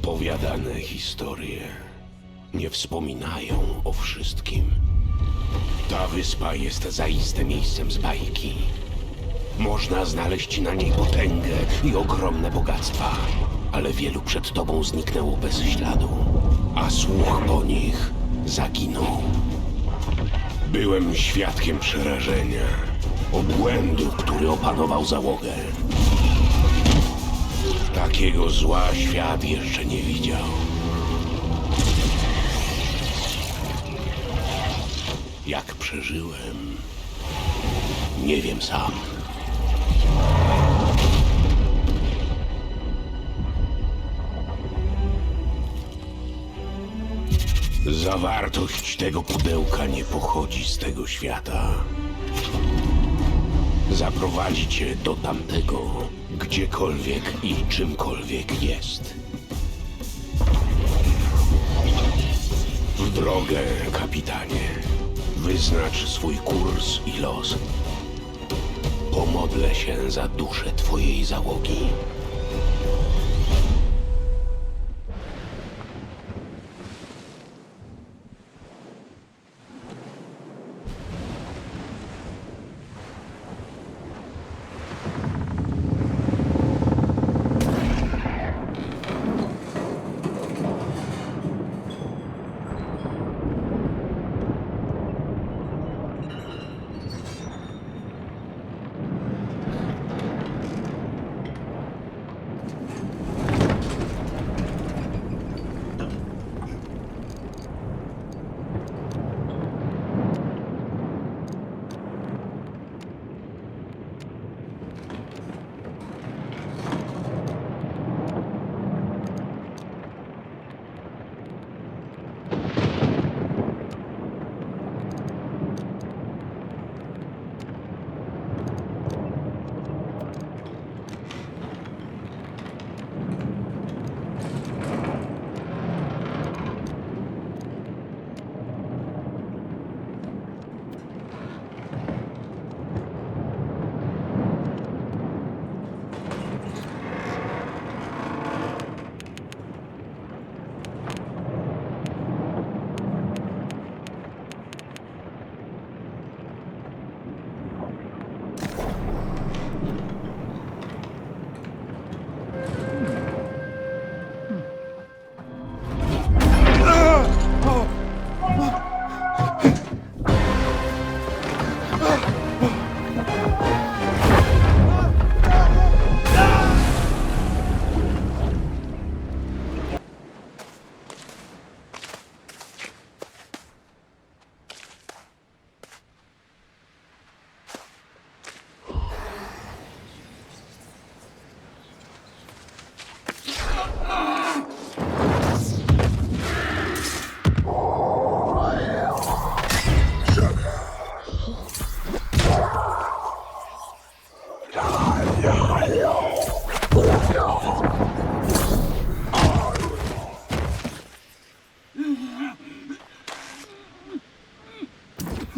Opowiadane historie nie wspominają o wszystkim. Ta wyspa jest zaiste miejscem z bajki. Można znaleźć na niej potęgę i ogromne bogactwa, ale wielu przed tobą zniknęło bez śladu, a słuch po nich zaginął. Byłem świadkiem przerażenia, obłędu, który opanował załogę. Takiego zła świat jeszcze nie widział. Jak przeżyłem, nie wiem sam. Zawartość tego pudełka nie pochodzi z tego świata. Zaprowadzi cię do tamtego, gdziekolwiek i czymkolwiek jest. W drogę, kapitanie. Wyznacz swój kurs i los. Pomodlę się za duszę twojej załogi.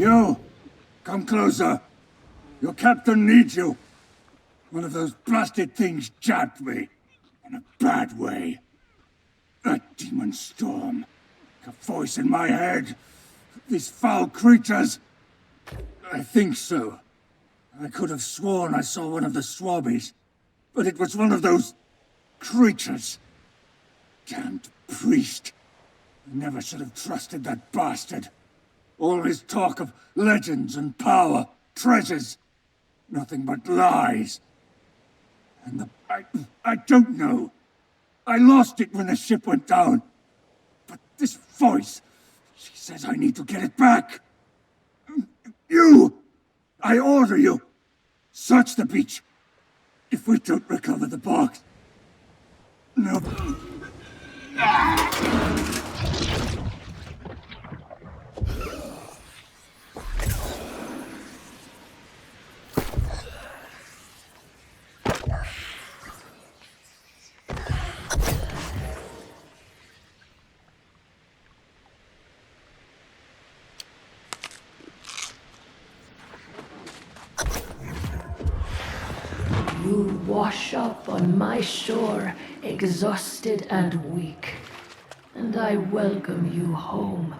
You! Come closer. Your captain needs you. One of those blasted things jabbed me. In a bad way. That demon storm. A voice in my head. These foul creatures. I think so. I could have sworn I saw one of the swabbies. But it was one of those creatures. Damned priest. I never should have trusted that bastard. All his talk of legends and power, treasures, nothing but lies. And I don't know. I lost it when the ship went down. But this voice, she says I need to get it back. You! I order you. Search the beach. If we don't recover the box. No. wash up on my shore, exhausted and weak, and I welcome you home.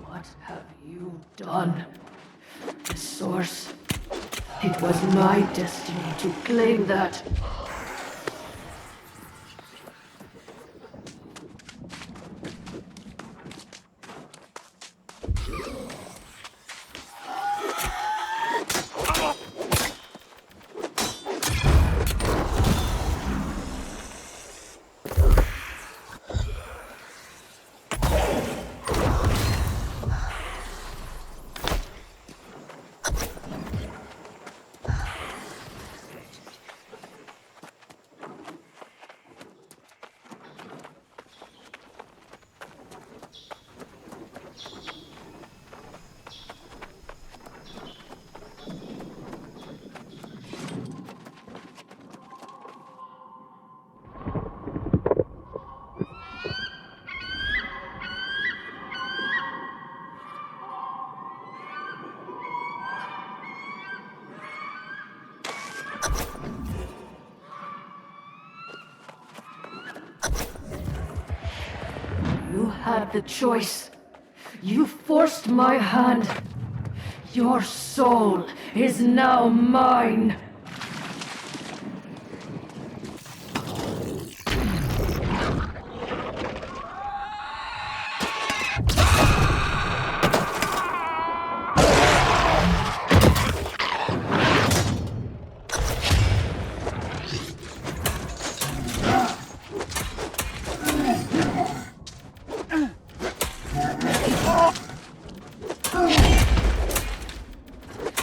What have you done? The source. It was my destiny to claim that. You had the choice. You forced my hand. Your soul is now mine.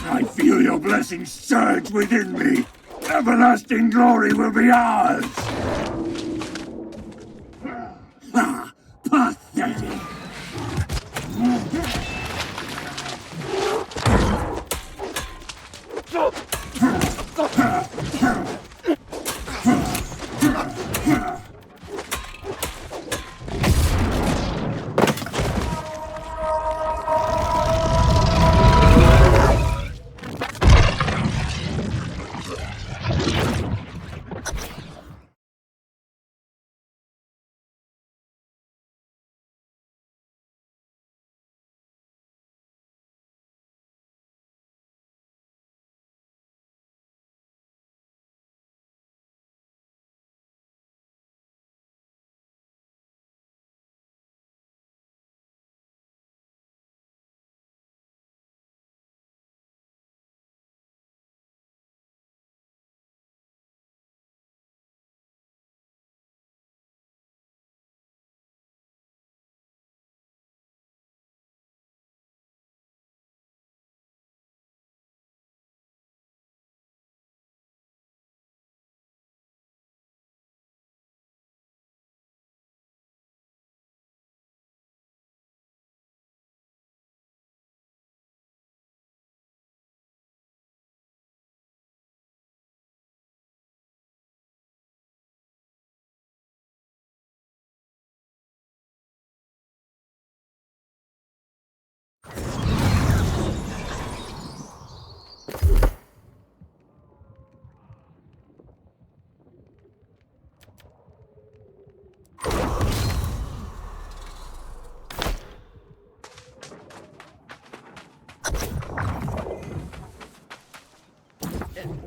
I feel your blessings surge within me. Everlasting glory will be ours. Ah, pathetic.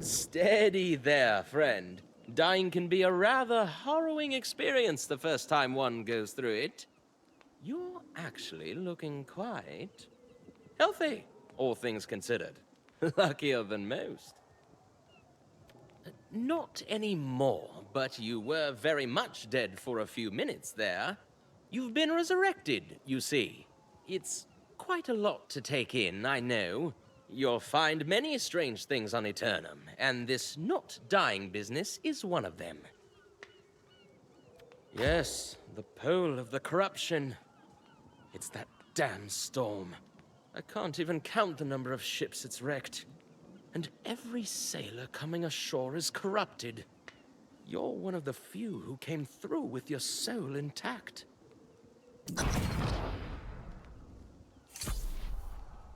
Steady there, friend. Dying can be a rather harrowing experience the first time one goes through it. You're actually looking quite healthy, all things considered. Luckier than most. Not anymore, but you were very much dead for a few minutes there. You've been resurrected, you see. It's quite a lot to take in, I know. You'll find many strange things on Aeternum, and this not dying business is one of them. Yes, the pole of the corruption. It's that damn storm. I can't even count the number of ships it's wrecked. And every sailor coming ashore is corrupted. You're one of the few who came through with your soul intact.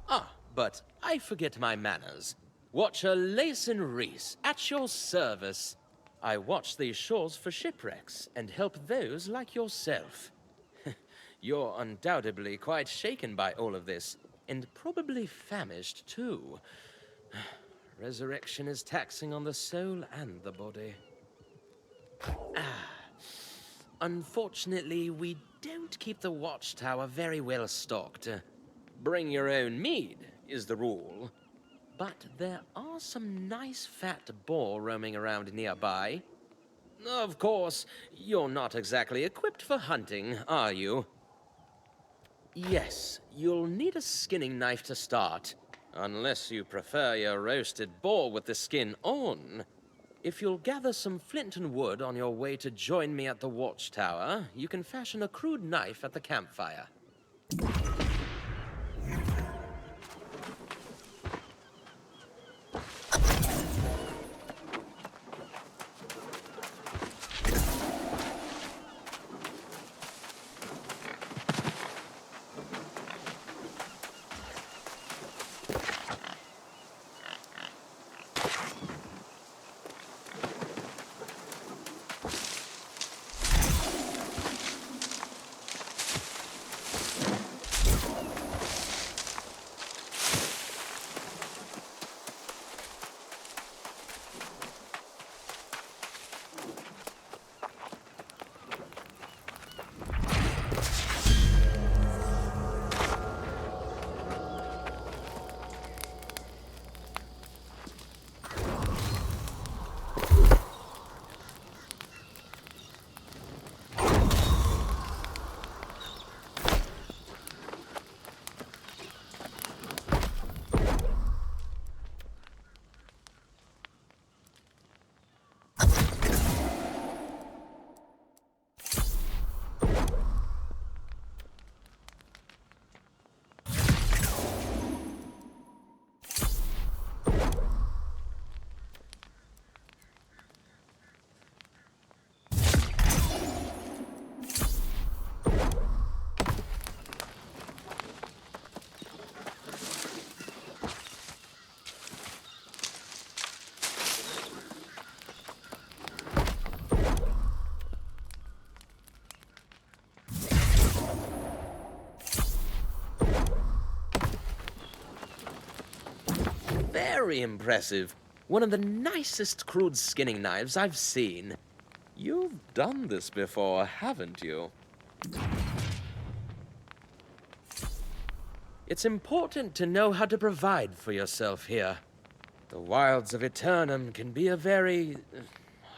Ah, but I forget my manners. Watcher Layson Reese, at your service. I watch these shores for shipwrecks and help those like yourself. You're undoubtedly quite shaken by all of this, and probably famished too. Resurrection is taxing on the soul and the body. Unfortunately, we don't keep the watchtower very well stocked. Bring your own mead is the rule. But there are some nice fat boar roaming around nearby. Of course, you're not exactly equipped for hunting, are you? Yes, you'll need a skinning knife to start. Unless you prefer your roasted boar with the skin on. If you'll gather some flint and wood on your way to join me at the watchtower, you can fashion a crude knife at the campfire. Very impressive. One of the nicest crude skinning knives I've seen. You've done this before, haven't you? It's important to know how to provide for yourself here. The wilds of Aeternum can be a very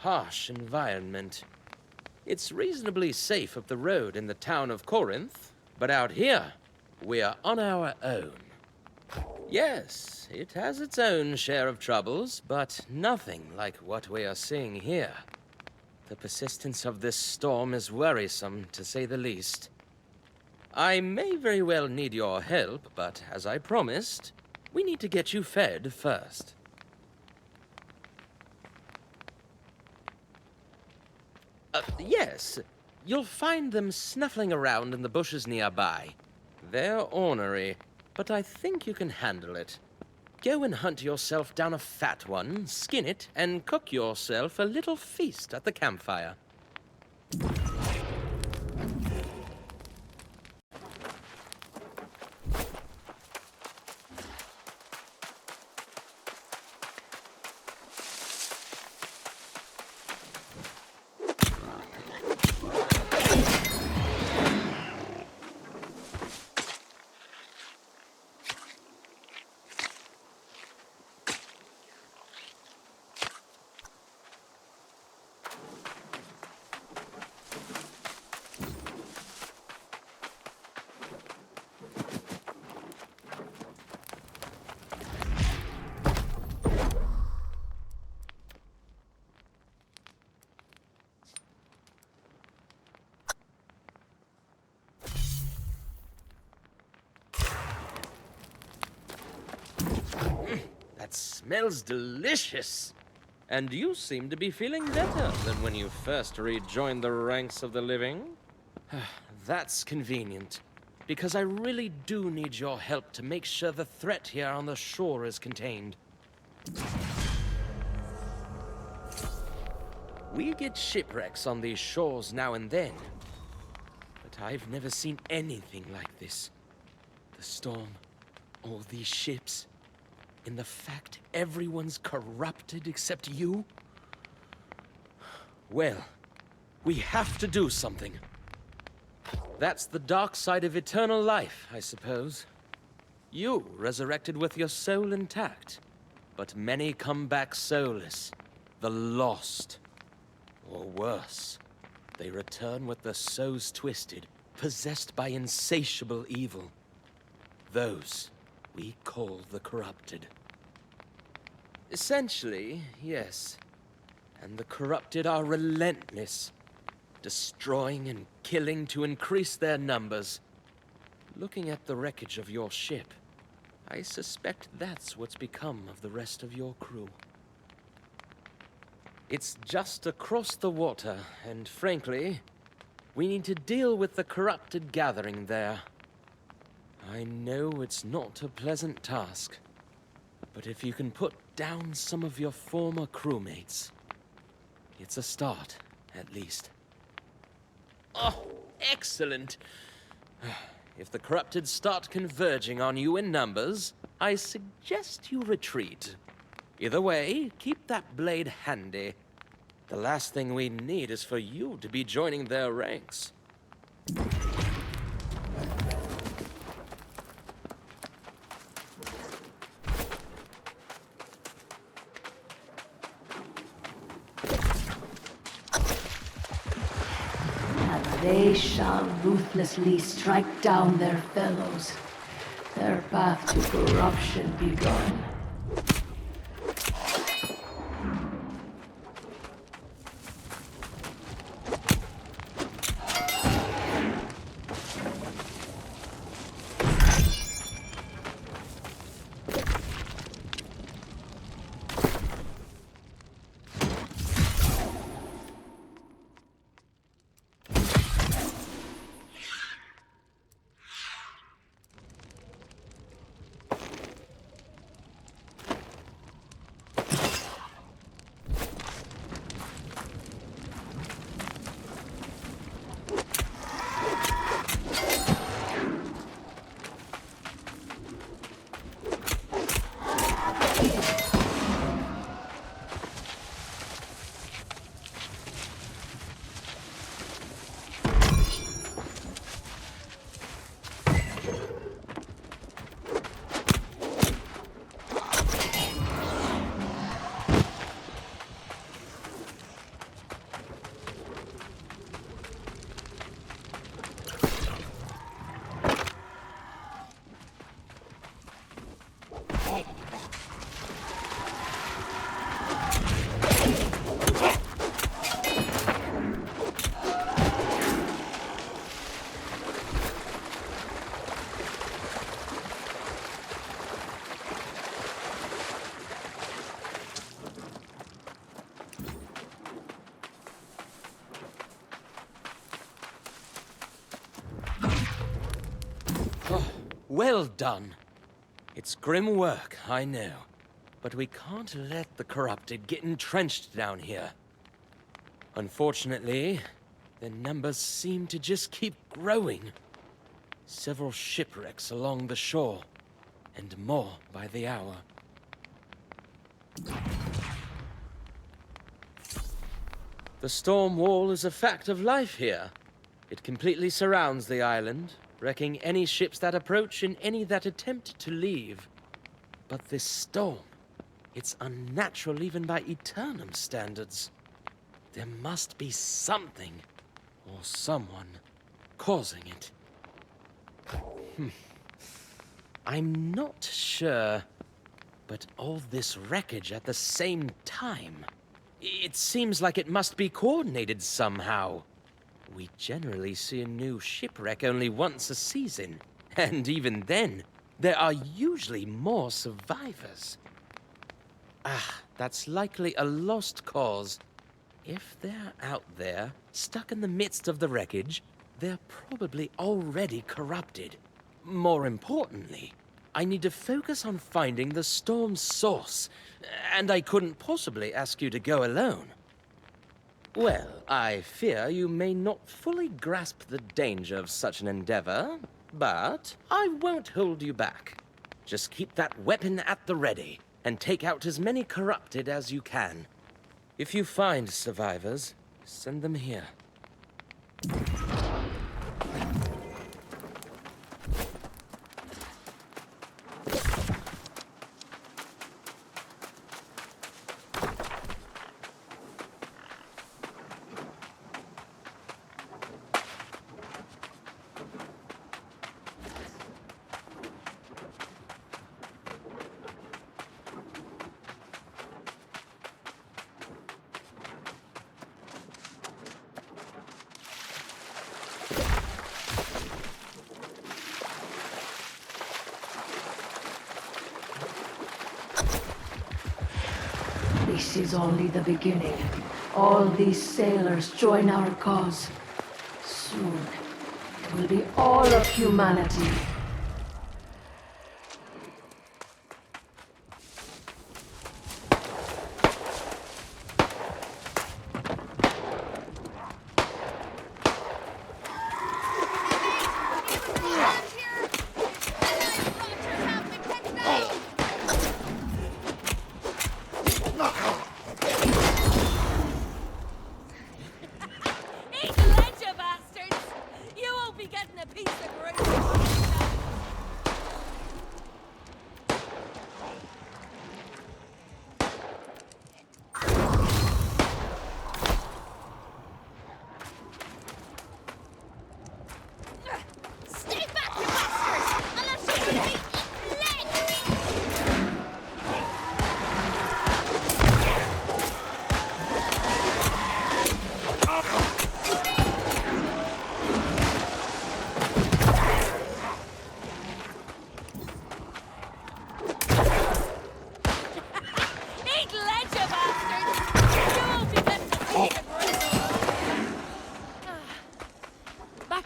harsh environment. It's reasonably safe up the road in the town of Corinth, but out here, we are on our own. Yes, it has its own share of troubles, but nothing like what we are seeing here. The persistence of this storm is worrisome, to say the least. I may very well need your help, but as I promised, we need to get you fed first. Yes, you'll find them snuffling around in the bushes nearby. They're ornery, but I think you can handle it. Go and hunt yourself down a fat one, skin it, and cook yourself a little feast at the campfire. smells delicious. And you seem to be feeling better than when you first rejoined the ranks of the living. That's convenient, because I really do need your help to make sure the threat here on the shore is contained. We get shipwrecks on these shores now and then, but I've never seen anything like this. The storm, all these ships, and the fact everyone's corrupted except you? Well, we have to do something. That's the dark side of eternal life, I suppose. You resurrected with your soul intact, but many come back soulless, the lost. Or worse, they return with their souls twisted, possessed by insatiable evil. Those we call the corrupted. Essentially, yes. And the corrupted are relentless, destroying and killing to increase their numbers. Looking at the wreckage of your ship, I suspect that's what's become of the rest of your crew. It's just across the water, and frankly, we need to deal with the corrupted gathering there. I know it's not a pleasant task, but if you can put down some of your former crewmates, it's a start, at least. Oh, excellent! If the corrupted start converging on you in numbers, I suggest you retreat. Either way, keep that blade handy. The last thing we need is for you to be joining their ranks. And they shall ruthlessly strike down their fellows, their path to corruption begun. Well done. It's grim work, I know. But we can't let the corrupted get entrenched down here. Unfortunately, their numbers seem to just keep growing. Several shipwrecks along the shore, and more by the hour. The storm wall is a fact of life here. It completely surrounds the island, wrecking any ships that approach and any that attempt to leave. But this storm, it's unnatural even by Aeternum standards. There must be something, or someone, causing it. I'm not sure, but all this wreckage at the same time, it seems like it must be coordinated somehow. We generally see a new shipwreck only once a season, and even then, there are usually more survivors. That's likely a lost cause. If they're out there, stuck in the midst of the wreckage, they're probably already corrupted. More importantly, I need to focus on finding the storm's source, and I couldn't possibly ask you to go alone. Well, I fear you may not fully grasp the danger of such an endeavor, but I won't hold you back. Just keep that weapon at the ready, and take out as many corrupted as you can. If you find survivors, send them here. This is only the beginning. All these sailors join our cause. Soon, it will be all of humanity.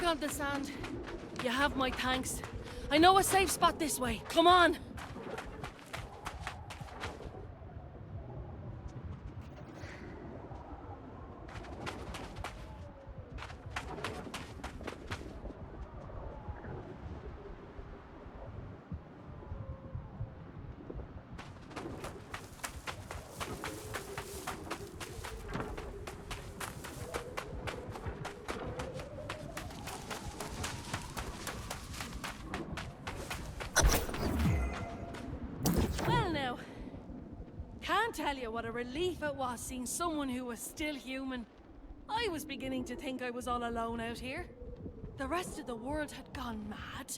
On the sand. You have my thanks. I know a safe spot this way. Come on! Tell you what a relief it was seeing someone who was still human. I was beginning to think I was all alone out here. The rest of the world had gone mad.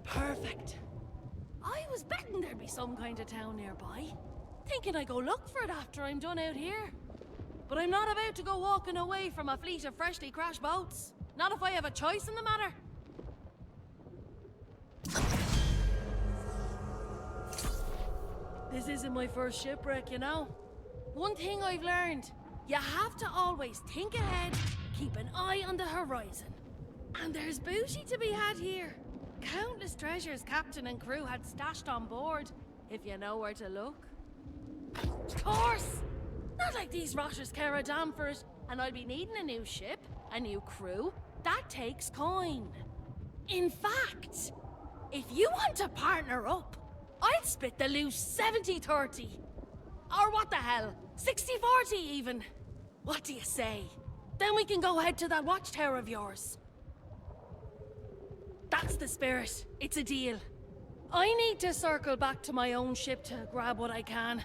Perfect. I was betting there'd be some kind of town nearby. Thinking I'd go look for it after I'm done out here. But I'm not about to go walking away from a fleet of freshly crashed boats. Not if I have a choice in the matter. This isn't my first shipwreck, you know. One thing I've learned, you have to always think ahead, keep an eye on the horizon. And there's booty to be had here. Countless treasures captain and crew had stashed on board, if you know where to look. Of course! Not like these rotters care a damn for it, and I'll be needing a new ship, a new crew. That takes coin. In fact, if you want to partner up, I'd split the loose 70-30. Or what the hell, 60-40 even. What do you say? Then we can go head to that watchtower of yours. That's the spirit. It's a deal. I need to circle back to my own ship to grab what I can.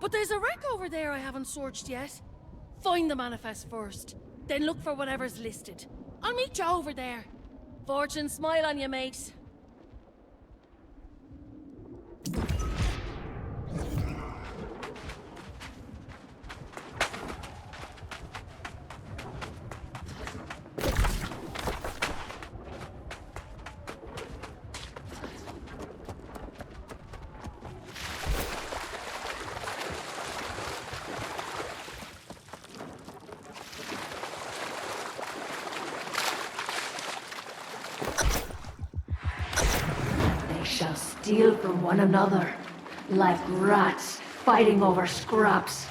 But there's a wreck over there I haven't searched yet. Find the manifest first, then look for whatever's listed. I'll meet you over there. Fortune smile on you, mate. steal from one another, like rats fighting over scraps.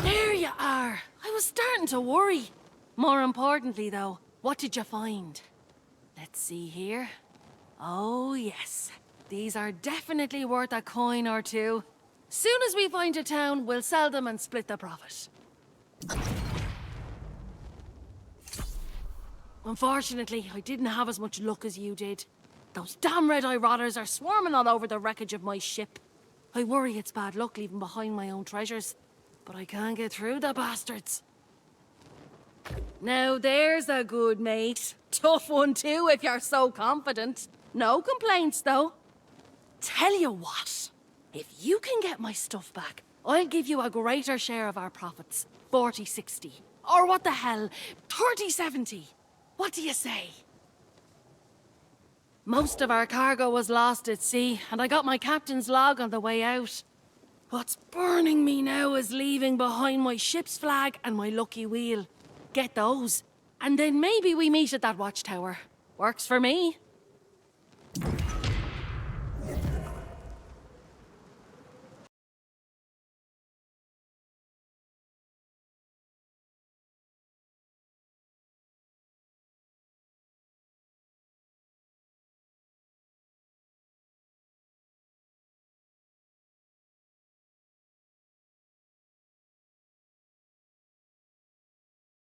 There you are. I was starting to worry. More importantly, though, what did you find? Let's see here. Oh, yes. These are definitely worth a coin or two. Soon as we find a town, we'll sell them and split the profit. Unfortunately, I didn't have as much luck as you did. Those damn red-eye rotters are swarming all over the wreckage of my ship. I worry it's bad luck leaving behind my own treasures, but I can't get through the bastards. Now there's a good mate. Tough one too, if you're so confident. No complaints, though. Tell you what, if you can get my stuff back, I'll give you a greater share of our profits. 40-60. Or what the hell, 30-70. What do you say? Most of our cargo was lost at sea, and I got my captain's log on the way out. What's burning me now is leaving behind my ship's flag and my lucky wheel. Get those, and then maybe we meet at that watchtower. Works for me.